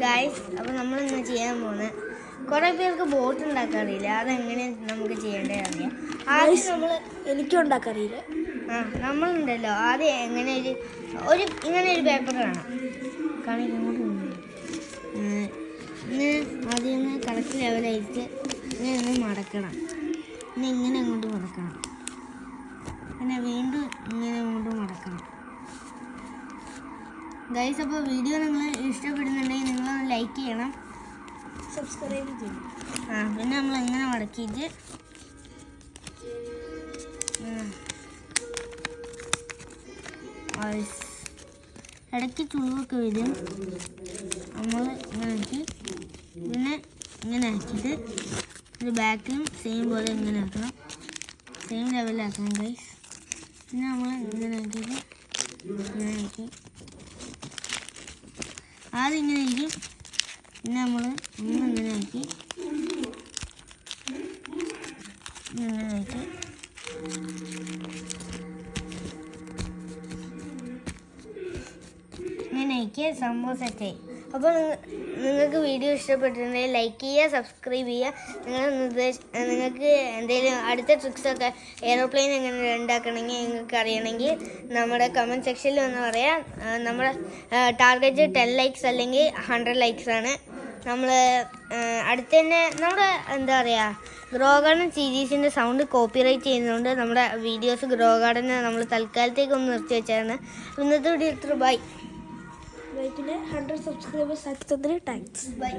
Guys, അപ്പോൾ നമ്മളിന്ന് ചെയ്യാൻ പോകുന്നത് കുറേ പേർക്ക് ബോട്ട് ഉണ്ടാക്കാറില്ല. അതെങ്ങനെ നമുക്ക് ചെയ്യേണ്ടത് അറിയാം. ആദ്യം എനിക്കും ഉണ്ടാക്കാറില്ല. നമ്മളുണ്ടല്ലോ ആദ്യം എങ്ങനെ ഇങ്ങനെ ഒരു പേപ്പർ വേണം. കാണിക്കൊണ്ട് ഇങ്ങനെ ആദ്യം കറക്റ്റ് ലെവലായിട്ട് ഇങ്ങനെ ഒന്ന് മടക്കണം. പിന്നെ ഇങ്ങനെ അങ്ങോട്ട് മടക്കണം. പിന്നെ വീണ്ടും ഇങ്ങനെ അങ്ങോട്ട് മടക്കണം. ഗൈസ്, അപ്പോൾ വീഡിയോ നിങ്ങൾ ഇഷ്ടപ്പെടുന്നുണ്ടെങ്കിൽ നിങ്ങളൊന്ന് ലൈക്ക് ചെയ്യണം, സബ്സ്ക്രൈബ് ചെയ്യണം. പിന്നെ നമ്മൾ എങ്ങനെ മടക്കിയിട്ട് ഇടയ്ക്ക് ചുളിവൊക്കെ വരും. നമ്മൾ ഇങ്ങനെ ആക്കി പിന്നെ ഇങ്ങനെ ആക്കിയിട്ട് ഇത് ബാക്കിലും സെയിം പോലെ ഇങ്ങനെ ആക്കണം, സെയിം ലെവലിലാക്കണം ഗൈസ്. പിന്നെ നമ്മൾ ഇങ്ങനെ ആക്കിയിട്ട് ഇങ്ങനെ ആക്കി ആദ്യം ഇങ്ങനെ ആയിരിക്കും. പിന്നെ നമ്മൾ ഇങ്ങനെ ആക്കി ഇങ്ങനെ ആക്കി ഇങ്ങനെയൊക്കെ സംഭവം സെറ്റായി. അപ്പോൾ നിങ്ങൾക്ക് വീഡിയോ ഇഷ്ടപ്പെട്ടിട്ടുണ്ടെങ്കിൽ ലൈക്ക് ചെയ്യുക, സബ്സ്ക്രൈബ് ചെയ്യുക. നിങ്ങൾക്ക് എന്തെങ്കിലും അടുത്ത ട്രിക്സൊക്കെ എയ്റോപ്ലെയിൻ എങ്ങനെ ഉണ്ടാക്കണമെങ്കിൽ നിങ്ങൾക്ക് അറിയണമെങ്കിൽ നമ്മുടെ കമൻറ്റ് സെക്ഷനിൽ ഒന്ന് പറയാം. നമ്മുടെ ടാർഗറ്റ് 10 ലൈക്സ് അല്ലെങ്കിൽ 100 ലൈക്സ് ആണ്. നമ്മൾ അടുത്ത് തന്നെ നമ്മുടെ എന്താ പറയുക, ഗ്രോ ഗാർഡൻ സീരീസിൻ്റെ സൗണ്ട് കോപ്പിറൈറ്റ് ചെയ്യുന്നതുകൊണ്ട് നമ്മുടെ വീഡിയോസ് ഗ്രോ ഗാർഡനെ നമ്മൾ തൽക്കാലത്തേക്ക് ഒന്ന് നിർത്തി വെച്ചാണ്. ഇന്നത്തെ വീഡിയോ ഇത്ര. ബൈ. പിന്നെ 100 സബ്സ്ക്രൈബേഴ്സ് ആക്കി തന്നതിന് താങ്ക്സ്. ബൈ.